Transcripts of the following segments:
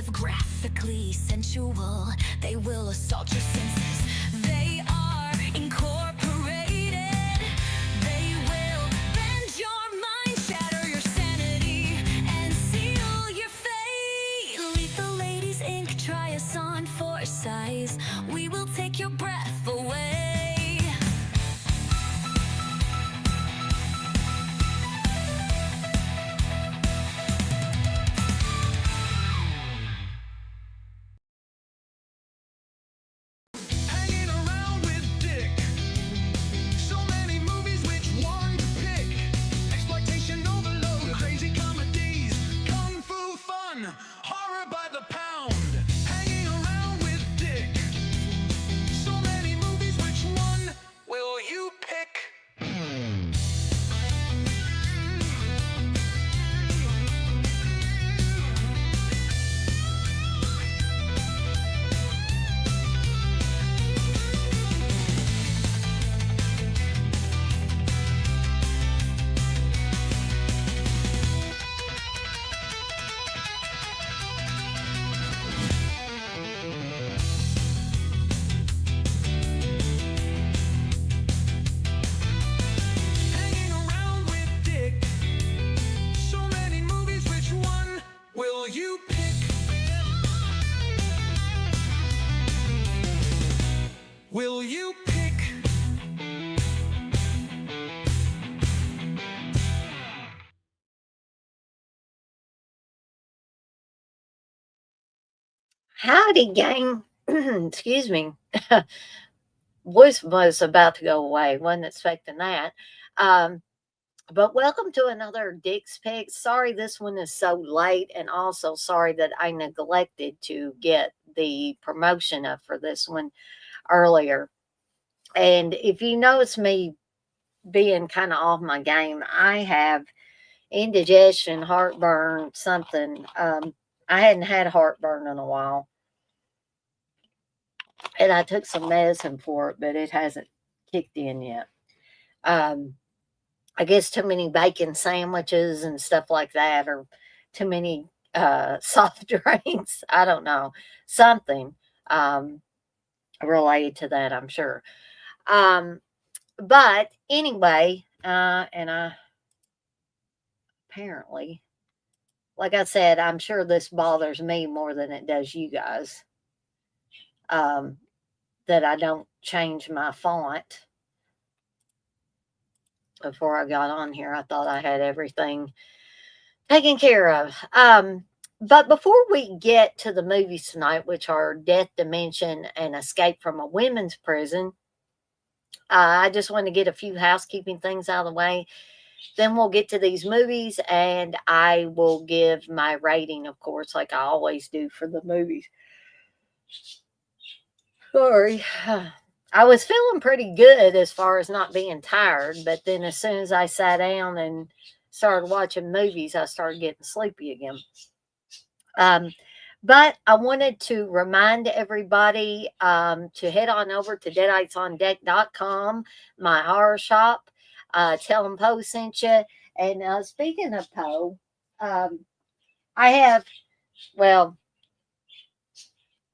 live graphically sensual. They will assault your senses. They are incorporated. They will bend your mind, shatter your sanity, and seal your fate. Lethal Ladies Inc. Try us on for size. We will take your breath away. Hanging around with Dick. So many movies, which one to pick? Exploitation overload, crazy comedies, kung fu fun, horror by the pound. Hanging around with Dick. So many movies, which one will you pick? Hanging around with Dick. So many movies, which one will you pick? Will you pick? Howdy, gang. Excuse me. Voice was about to go away. Wasn't expecting that. Um, but welcome to another Dick's Picks. Sorry this one is so late, and also sorry that I neglected to get the promotion up for this one earlier. And if you notice me being kind of off my game, I have indigestion, heartburn, something. I hadn't had heartburn in a while, and I took some medicine for it, but it hasn't kicked in yet. Um, I guess too many bacon sandwiches and stuff like that, or too many soft drinks. I don't know, something um, related to that, I'm sure. Um, but anyway, and I apparently, like I said, I'm sure this bothers me more than it does you guys. Um, that I don't change my font before I got on here. I thought I had everything taken care of. But before we get to the movies tonight, which are Death Dimension and Escape from a Women's Prison, I just want to get a few housekeeping things out of the way. Then we'll get to these movies, and I will give my rating, of course, like I always do for the movies. Sorry. I was feeling pretty good as far as not being tired, but then as soon as I sat down and started watching movies, I started getting sleepy again. Um, but I wanted to remind everybody to head on over to deaditesondeck.com, my horror shop. Tell them Poe sent you. And speaking of Poe, um, I have, well,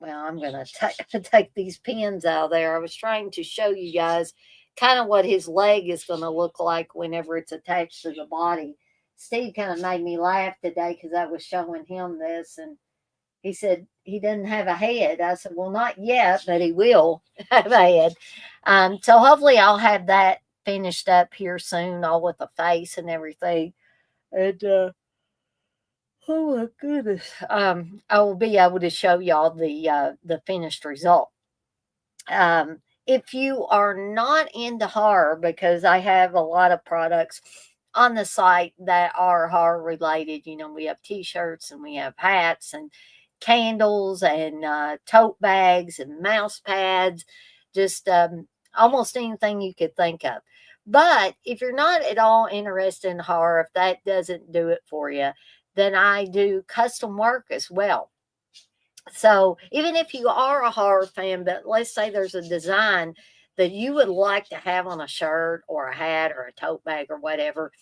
I'm going to take these pins out of there. I was trying to show you guys kind of what his leg is going to look like whenever it's attached to the body. Steve kind of made me laugh today because I was showing him this, and he said he doesn't have a head. I said, well, not yet, but he will have a head. So hopefully I'll have that finished up here soon, all with the face and everything. And oh my goodness. I will be able to show y'all the finished result. If you are not into horror, because I have a lot of products on the site that are horror related, we have t-shirts and we have hats and candles and tote bags and mouse pads, just almost anything you could think of. But if you're not at all interested in horror, if that doesn't do it for you, then I do custom work as well. So even if you are a horror fan, but let's say there's a design that you would like to have on a shirt or a hat or a tote bag or whatever,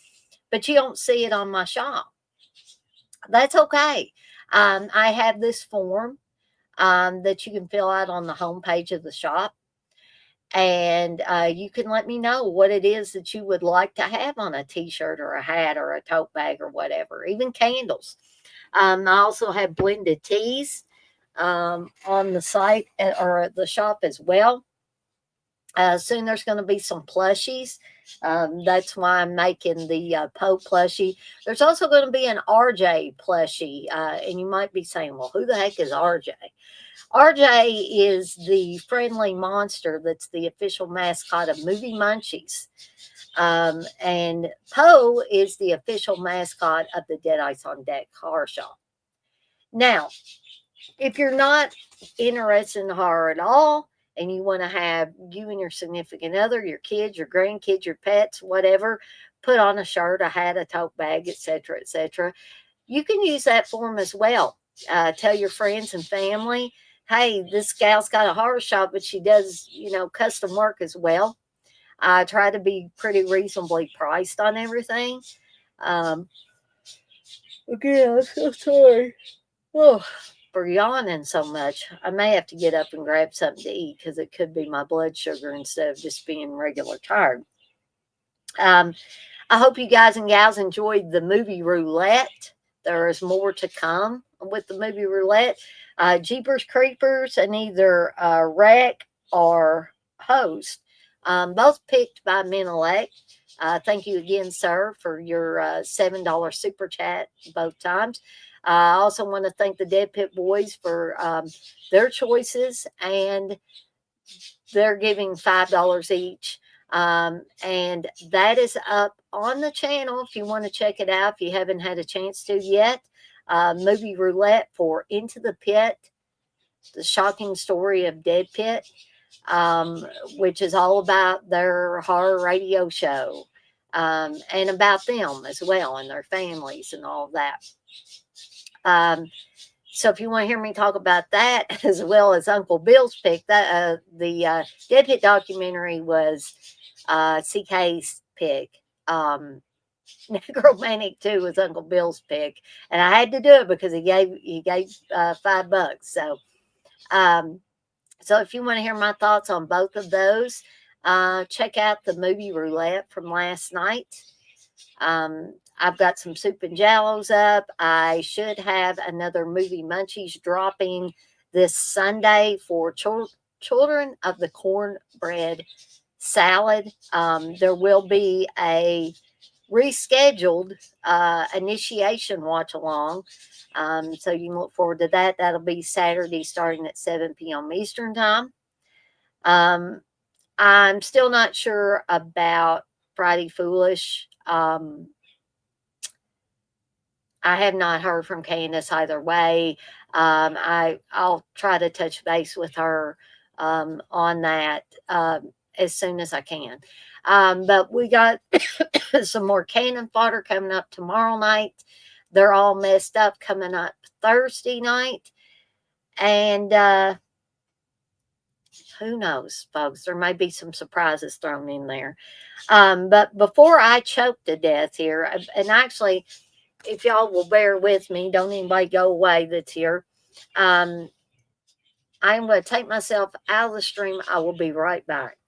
but you don't see it on my shop, that's okay. I have this form that you can fill out on the homepage of the shop. And you can let me know what it is that you would like to have on a t-shirt or a hat or a tote bag or whatever, even candles. I also have blended teas on the site or at the shop as well. Soon there's going to be some plushies. That's why I'm making the Poe plushie. There's also going to be an RJ plushie. And you might be saying, well, who the heck is RJ? RJ is the friendly monster that's the official mascot of Movie Munchies. And Poe is the official mascot of the Dead Ice on Deck horror shop. Now, if you're not interested in horror at all, and you want to have you and your significant other, your kids, your grandkids, your pets, whatever, put on a shirt, a hat, a tote bag, etc., you can use that form as well. Tell your friends and family, hey, this gal's got a horror shop, but she does, custom work as well. I try to be pretty reasonably priced on everything. Um, Again, I'm so sorry. Oh, for yawning so much. I may have to get up and grab something to eat because it could be my blood sugar instead of just being regular tired. Um, I hope you guys and gals enjoyed the movie roulette. There is more to come with the movie roulette. Jeepers Creepers and either Rec or Host, both picked by Menelec. Thank you again, sir, for your $7 super chat both times. I also want to thank the Dead Pit Boys for their choices, and they're giving $5 each. And that is up on the channel if you want to check it out if you haven't had a chance to yet. Movie roulette for Into the Pit, the shocking story of Dead Pit, which is all about their horror radio show, and about them as well and their families and all of that. So if you want to hear me talk about that as well as Uncle Bill's pick, that the Dead Pit documentary was CK's pick. Necromantic 2 was Uncle Bill's pick, and I had to do it because he gave $5. Um, so if you want to hear my thoughts on both of those, check out the movie roulette from last night. I've got some soup and jallows up. I should have another movie munchies dropping this Sunday for children of the cornbread salad. There will be a rescheduled initiation watch along. So you can look forward to that. That'll be Saturday starting at 7 p.m. Eastern time. I'm still not sure about Friday Foolish. I have not heard from Candace either way. I'll try to touch base with her on that as soon as I can. But we got some more cannon fodder coming up tomorrow night. They're all messed up coming up Thursday night. And who knows, folks? There may be some surprises thrown in there. But before I choke to death here, and actually, if y'all will bear with me, don't anybody go away that's here. I'm going to take myself out of the stream. I will be right back.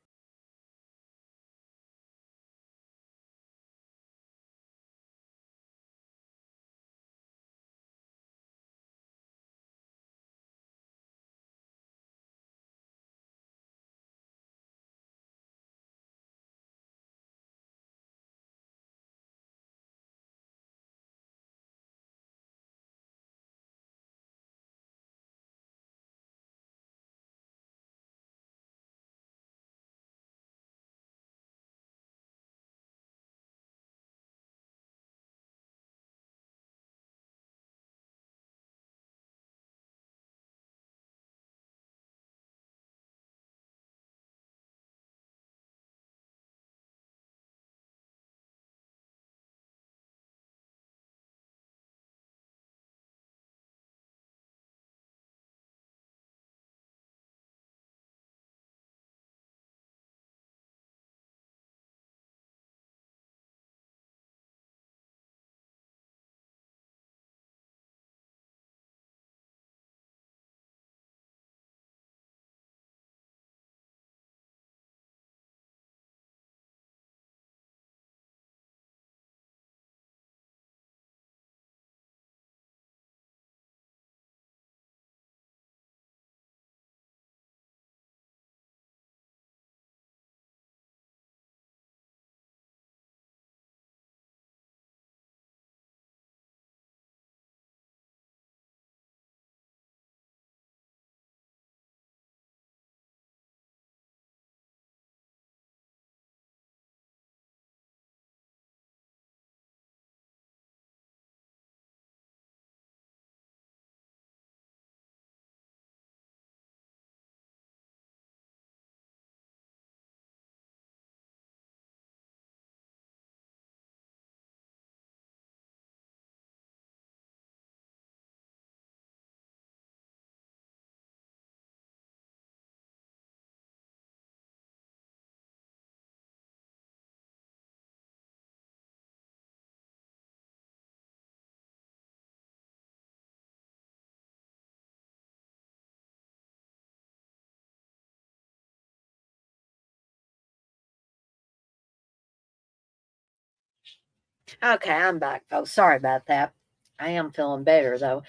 Okay, I'm back, folks. Sorry about that. I am feeling better though.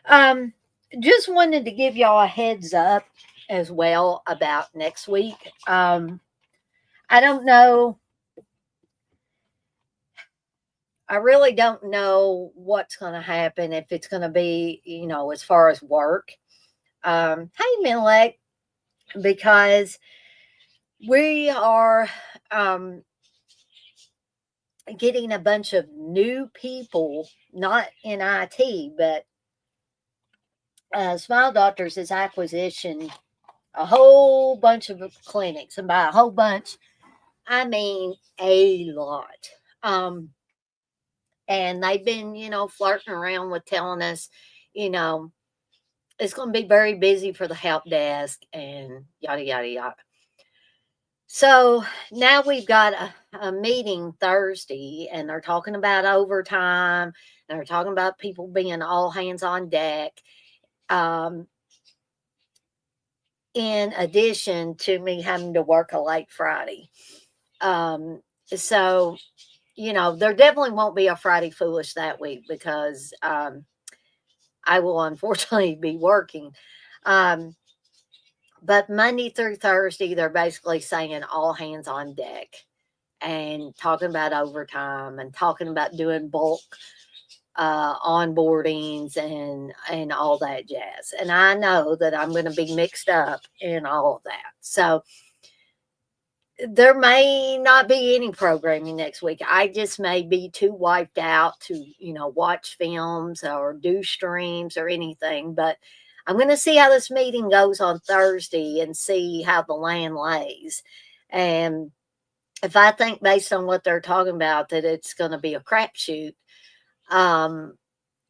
Um, just wanted to give y'all a heads up as well about next week. I don't know. I really don't know what's going to happen if it's going to be, as far as work. Hey, Millet, because we are um, getting a bunch of new people, not in IT, but Smile Doctors is acquisition a whole bunch of clinics, and by a whole bunch, I mean a lot. Um, and they've been, flirting around with telling us, you know, it's going to be very busy for the help desk and yada yada yada. So now we've got a meeting Thursday, and they're talking about overtime. And they're talking about people being all hands on deck. Um, in addition to me having to work a late Friday. Um, so, there definitely won't be a Friday Foolish that week because I will unfortunately be working. Um, but Monday through Thursday, they're basically saying all hands on deck and talking about overtime and talking about doing bulk onboardings and all that jazz. And I know that I'm going to be mixed up in all of that. So there may not be any programming next week. I just may be too wiped out to, watch films or do streams or anything. But I'm going to see how this meeting goes on Thursday and see how the land lays. And if I think based on what they're talking about that it's going to be a crapshoot, um,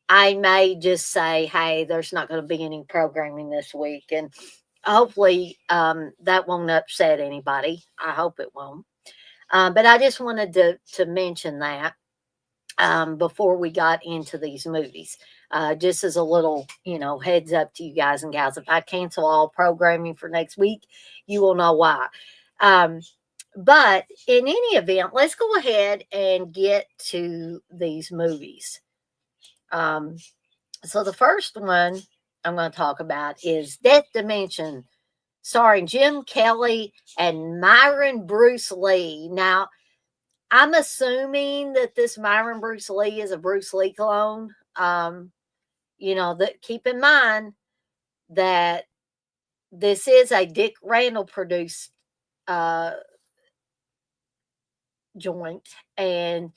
I may just say, hey, there's not going to be any programming this week. And hopefully that won't upset anybody. I hope it won't. But I just wanted to mention that before we got into these movies. Just as a little, heads up to you guys and gals. If I cancel all programming for next week, you will know why. But in any event, let's go ahead and get to these movies. So the first one I'm going to talk about is Death Dimension, starring Jim Kelly and Myron Bruce Lee. Now, I'm assuming that this Myron Bruce Lee is a Bruce Lee clone. That keep in mind that this is a Dick Randall produced uh, joint, and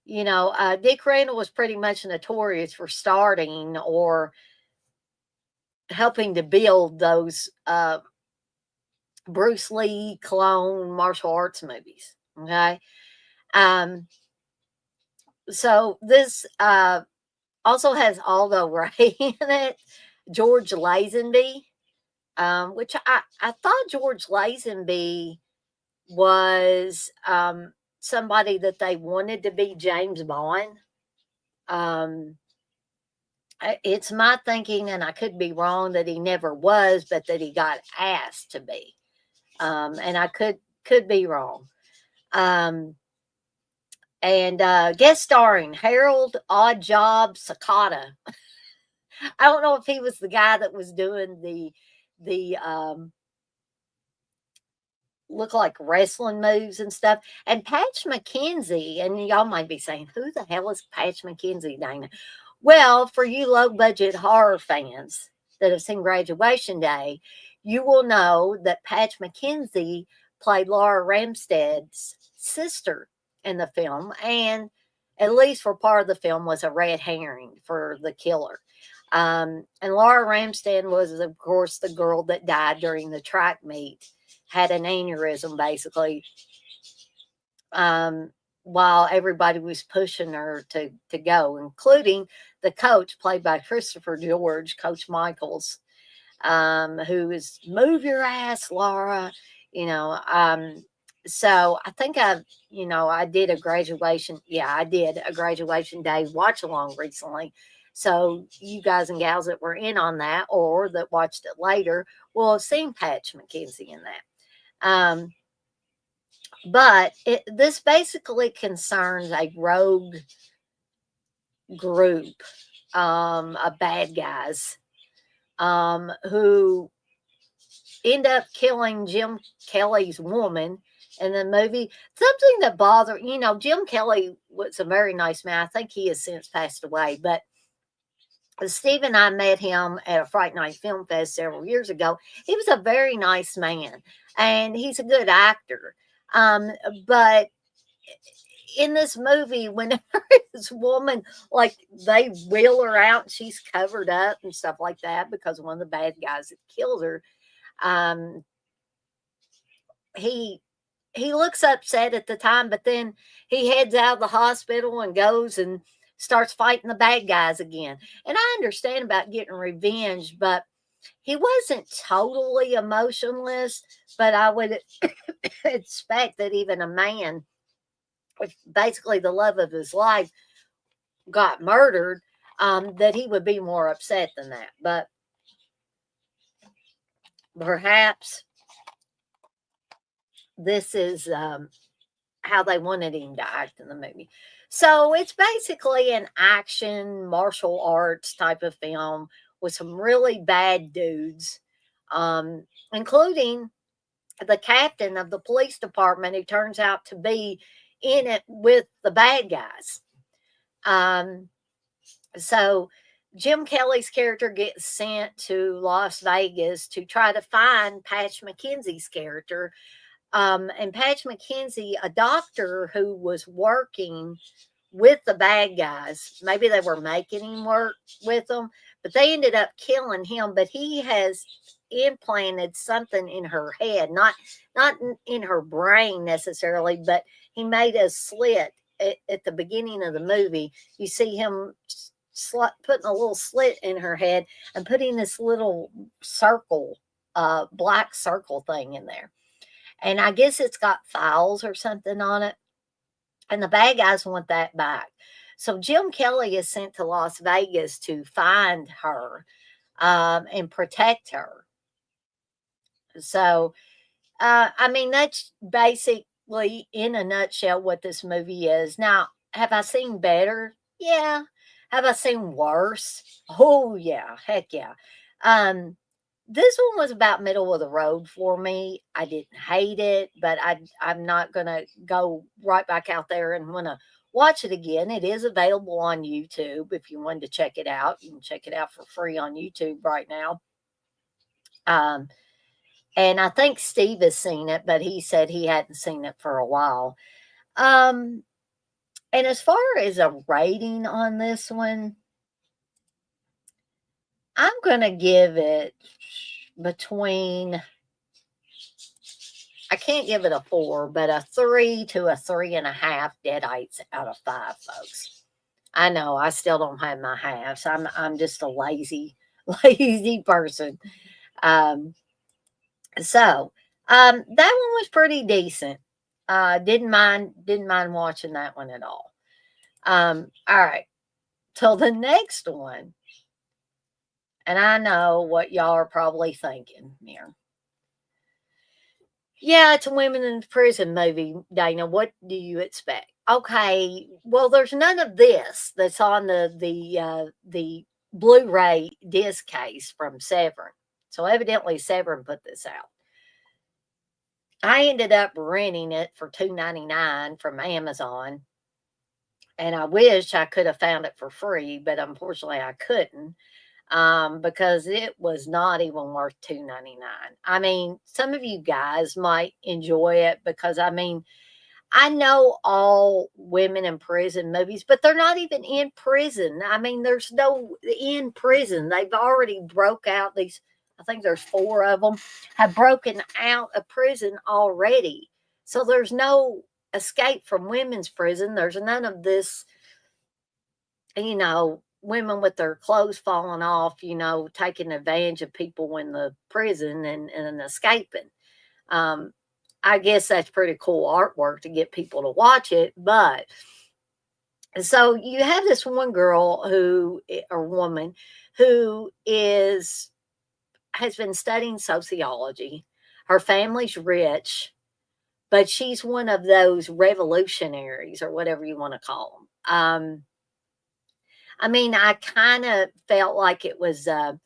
Dick Randall was pretty much notorious for starting or helping to build those Bruce Lee clone martial arts movies. Okay. Um, so this also has Aldo Ray in it, George Lazenby, which I thought George Lazenby was somebody that they wanted to be James Bond. Um, it's my thinking, and I could be wrong, that he never was, but that he got asked to be. And I could be wrong. Um, and guest starring Harold Oddjob Sakata. I don't know if he was the guy that was doing the look like wrestling moves and stuff. And Patch McKenzie, and y'all might be saying, who the hell is Patch McKenzie, Dana? Well, for you low budget horror fans that have seen Graduation Day, you will know that Patch McKenzie played Laura Ramsted's sister in the film, and at least for part of the film was a red herring for the killer. And Laura Ramsted was, of course, the girl that died during the track meet, had an aneurysm basically, while everybody was pushing her to go, including the coach played by Christopher George, Coach Michaels, who is move your ass, Laura, you know. So I think I did a graduation. Yeah, I did a graduation day watch along recently. So you guys and gals that were in on that or that watched it later will have seen Patch McKenzie in that. But this basically concerns a rogue group of bad guys who end up killing Jim Kelly's woman in the movie. Something that bothered, Jim Kelly was a very nice man. I think he has since passed away, but Steve and I met him at a Fright Night Film Fest several years ago. He was a very nice man, and he's a good actor. Um, but in this movie, whenever this woman, like, they wheel her out and she's covered up and stuff like that because one of the bad guys that killed her, um, he he looks upset at the time, but then he heads out of the hospital and goes and starts fighting the bad guys again. And I understand about getting revenge, but he wasn't totally emotionless. But I would expect that even a man, with basically the love of his life, got murdered, that he would be more upset than that. But perhaps this is how they wanted him to act in the movie. So it's basically an action martial arts type of film with some really bad dudes, including the captain of the police department who turns out to be in it with the bad guys. Um, so Jim Kelly's character gets sent to Las Vegas to try to find Patch McKenzie's character, and Patch McKenzie, a doctor who was working with the bad guys. Maybe they were making him work with them, but they ended up killing him. But he has implanted something in her head, not in her brain necessarily, but he made a slit at the beginning of the movie. You see him putting a little slit in her head and putting this little circle, black circle thing in there. And I guess it's got files or something on it. And the bad guys want that back. So Jim Kelly is sent to Las Vegas to find her, and protect her. So, I mean, that's basically in a nutshell what this movie is. Now, have I seen better? Yeah. Have I seen worse? Oh, yeah. Heck yeah. Um, this one was about middle of the road for me. I didn't hate it, but I'm not gonna go right back out there and wanna watch it again. It is available on YouTube if you wanted to check it out. You can check it out for free on YouTube right now. Um, and I think Steve has seen it, but he said he hadn't seen it for a while. Um, and as far as a rating on this one, I'm gonna give it between, I can't give it a 4, but a 3 to a 3.5 deadites out of 5, folks. I know I still don't have my halves. I'm just a lazy lazy person. Um, so that one was pretty decent. Didn't mind watching that one at all. All right, till the next one, and I know what y'all are probably thinking here. Yeah, it's a women in prison movie, Dana. What do you expect? Okay, well, there's none of this that's on the Blu-ray disc case from Severin. So evidently Severin put this out. I ended up renting it for $2.99 from Amazon, and I wish I could have found it for free, but unfortunately I couldn't, because it was not even worth $2.99. I mean, some of you guys might enjoy it because, I mean, I know all women in prison movies, but they're not even in prison. I mean, there's no in prison. They've already broke out these. I think there's 4 of them have broken out of prison already. So there's no escape from women's prison. There's none of this, women with their clothes falling off, taking advantage of people in the prison and escaping. Um, I guess that's pretty cool artwork to get people to watch it. But so you have this one girl or woman who has been studying sociology. Her family's rich. but she's one of those revolutionaries or whatever you want to call them. I mean, I kind of felt like it was, the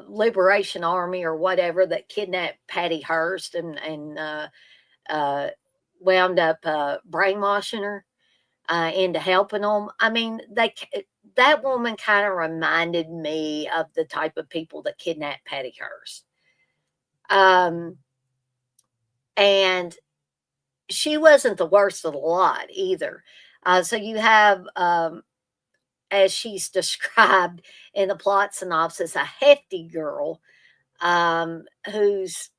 Liberation Army or whatever that kidnapped Patty Hearst and uh, wound up brainwashing her into helping them. I mean, that woman kind of reminded me of the type of people that kidnapped Patty Hearst. Um, and she wasn't the worst of the lot either. So you have, as she's described in the plot synopsis, a hefty girl who's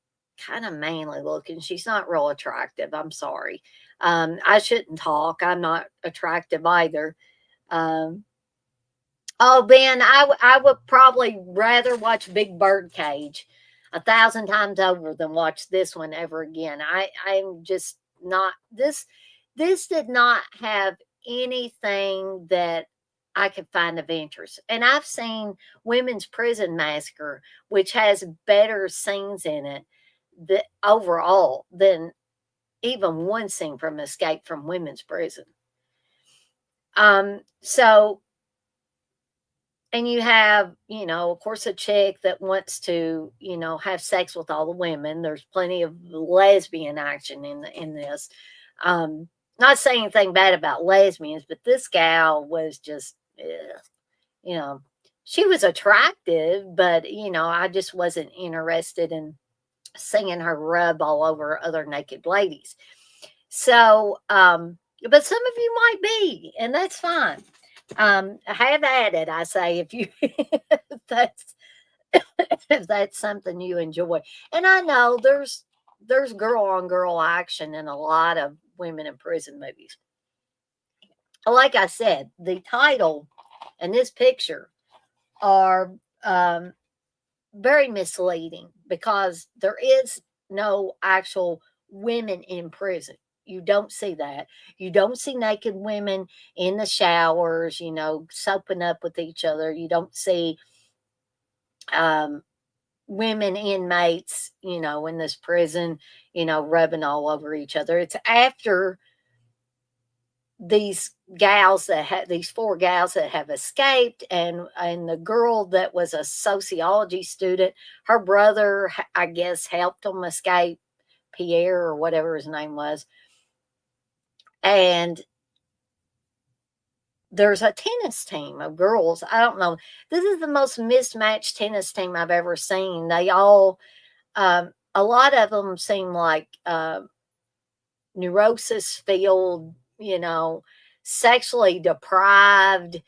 kind of manly looking. She's not real attractive. I'm sorry. I shouldn't talk. I'm not attractive either. Um, oh, Ben, I would probably rather watch Big Bird Cage 1,000 times over than watch this one ever again. I'm just not this. This did not have anything that I could find of interest. And I've seen Women's Prison Massacre, which has better scenes in it that overall than even one scene from Escape from Women's Prison. So and you have, of course, a chick that wants to, have sex with all the women. There's plenty of lesbian action in this. Not saying anything bad about lesbians, but this gal was just, you know, she was attractive, but I just wasn't interested in seeing her rub all over other naked ladies. So, but some of you might be, and that's fine. Have at it, I say, if you if that's if that's something you enjoy. And I know there's girl on girl action in a lot of women in prison movies. Like I said, the title and this picture are very misleading because there is no actual women in prison. You don't see that. You don't see naked women in the showers, soaping up with each other. You don't see um, women inmates, in this prison, rubbing all over each other. It's after these four gals that have escaped, and the girl that was a sociology student, her brother, I guess, helped them escape, Pierre or whatever his name was. And there's a tennis team of girls. I don't know. This is the most mismatched tennis team I've ever seen. They all, a lot of them seem like neurosis filled, sexually deprived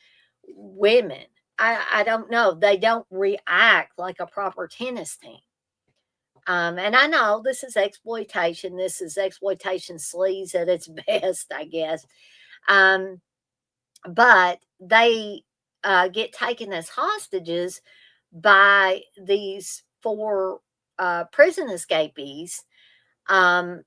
women. I don't know. They don't react like a proper tennis team. And I know this is exploitation. This is exploitation sleaze at its best, I guess. Um, but they get taken as hostages by these four prison escapees um,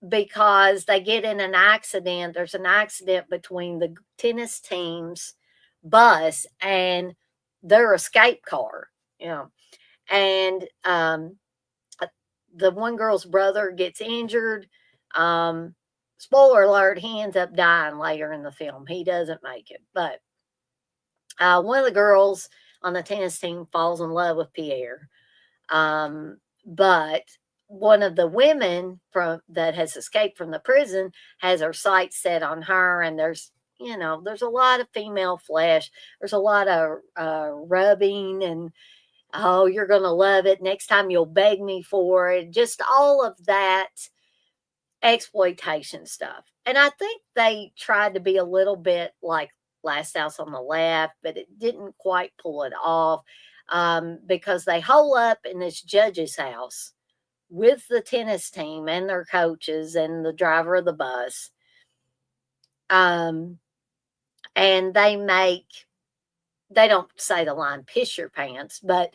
because they get in an accident. There's an accident between the tennis team's bus and their escape car, and the one girl's brother gets injured. Spoiler alert, he ends up dying later in the film. He doesn't make it. But one of the girls on the tennis team falls in love with Pierre. But one of the women that has escaped from the prison has her sights set on her, and there's a lot of female flesh. There's a lot of rubbing and, oh, you're going to love it. Next time you'll beg me for it. Just all of that exploitation stuff. And I think they tried to be a little bit like Last House on the Left, but it didn't quite pull it off because they hole up in this judge's house with the tennis team and their coaches and the driver of the bus. And they don't say the line piss your pants, but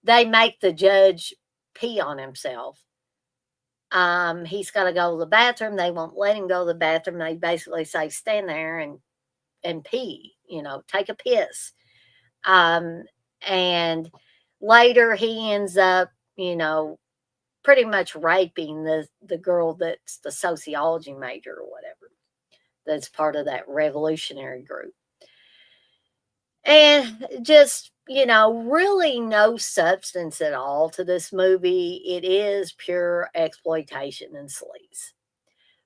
they make the judge pee on himself. He's got to go to the bathroom. They won't let him go to the bathroom. They basically say, stand there and pee, take a piss. And later he ends up, pretty much raping the girl that's the sociology major or whatever, that's part of that revolutionary group. And just, really no substance at all to this movie. It is pure exploitation and sleaze.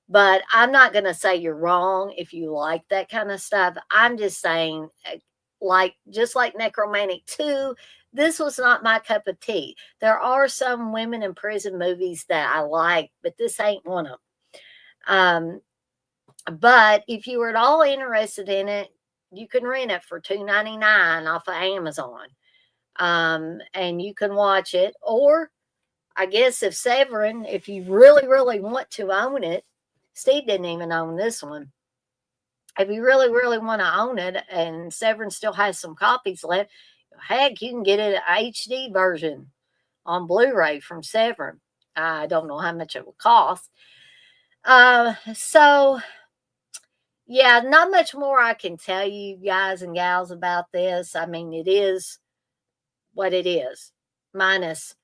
But I'm not going to say you're wrong if you like that kind of stuff. I'm just saying, just like Necromantic 2, this was not my cup of tea. There are some women in prison movies that I like, but this ain't one of them. But if you were at all interested in it, you can rent it for $2.99 off of Amazon. And you can watch it. Or I guess if you really, really want to own it, Steve didn't even own this one. If you really, really want to own it and Severin still has some copies left, heck, you can get it an HD version on Blu-ray from Severin. I don't know how much it will cost. So yeah, not much more I can tell you guys and gals about this. I mean, it is what it is. Minus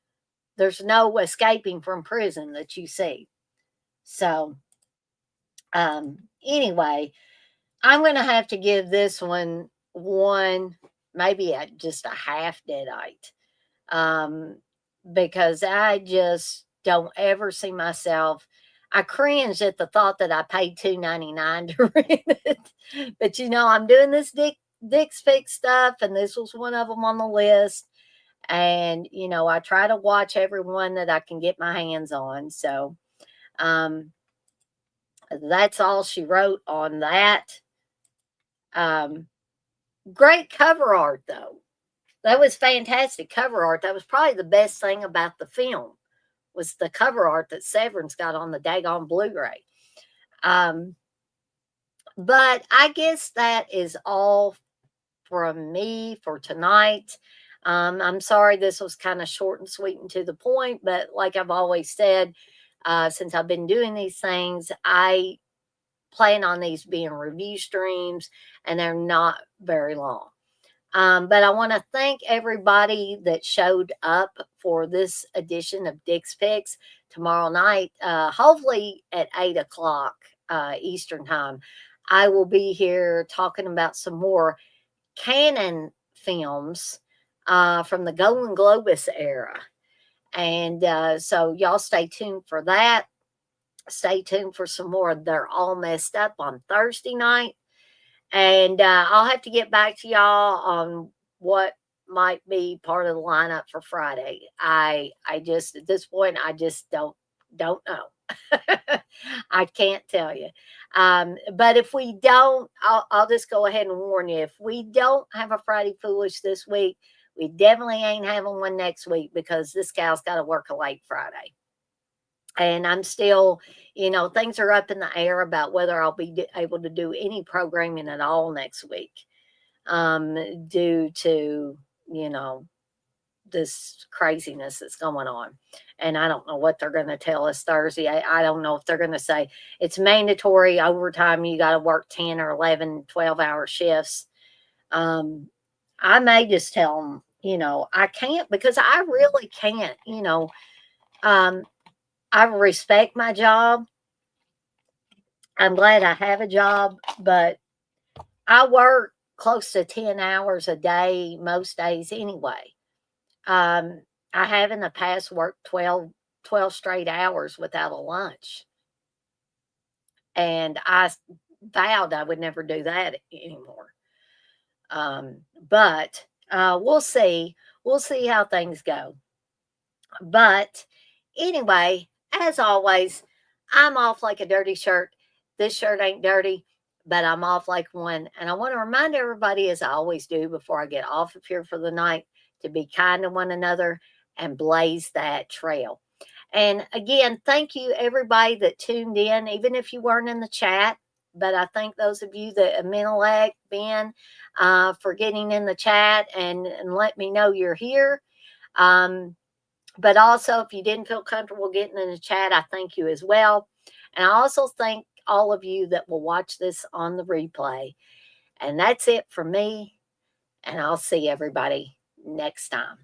there's no escaping from prison that you see. So anyway, I'm going to have to give this one, maybe just a half deadite, because I just don't ever see myself. I cringe at the thought that I paid $2.99 to rent it, but I'm doing this Dick's Pick stuff, and this was one of them on the list. And I try to watch every one that I can get my hands on. So that's all she wrote on that. Great cover art, though. That was fantastic cover art. That was probably the best thing about the film, was the cover art that Severin's got on the daggone Blu-ray. But I guess that is all from me for tonight. I'm sorry this was kind of short and sweet and to the point, but like I've always said, since I've been doing these things, I plan on these being review streams, and they're not very long. But I want to thank everybody that showed up for this edition of Dick's Picks tomorrow night, hopefully at 8 o'clock Eastern Time. I will be here talking about some more canon films from the Golden Globus era. And so y'all stay tuned for that. Stay tuned for some more. They're All Messed Up on Thursday night. And I'll have to get back to y'all on what might be part of the lineup for Friday. I just, at this point, I just don't know. I can't tell you. But if we don't, I'll just go ahead and warn you. If we don't have a Friday Foolish this week, we definitely ain't having one next week, because this gal's got to work a late Friday. And I'm still, things are up in the air about whether I'll be able to do any programming at all next week, due to, this craziness that's going on. And I don't know what they're going to tell us Thursday. I don't know if they're going to say it's mandatory overtime. You got to work 10 or 11, 12-hour shifts. I may just tell them, I can't, because I really can't, I respect my job. I'm glad I have a job, but I work close to 10 hours a day most days anyway. I have in the past worked 12 straight hours without a lunch. And I vowed I would never do that anymore. But we'll see. We'll see how things go. But anyway, as always, I'm off like a dirty shirt. This shirt ain't dirty, but I'm off like one. And I want to remind everybody, as I always do before I get off of here for the night, to be kind to one another and blaze that trail. And again, thank you everybody that tuned in, even if you weren't in the chat. But I thank those of you that Menelec, Ben, for getting in the chat and let me know you're here. But also, if you didn't feel comfortable getting in the chat, I thank you as well. And I also thank all of you that will watch this on the replay. And that's it for me. And I'll see everybody next time.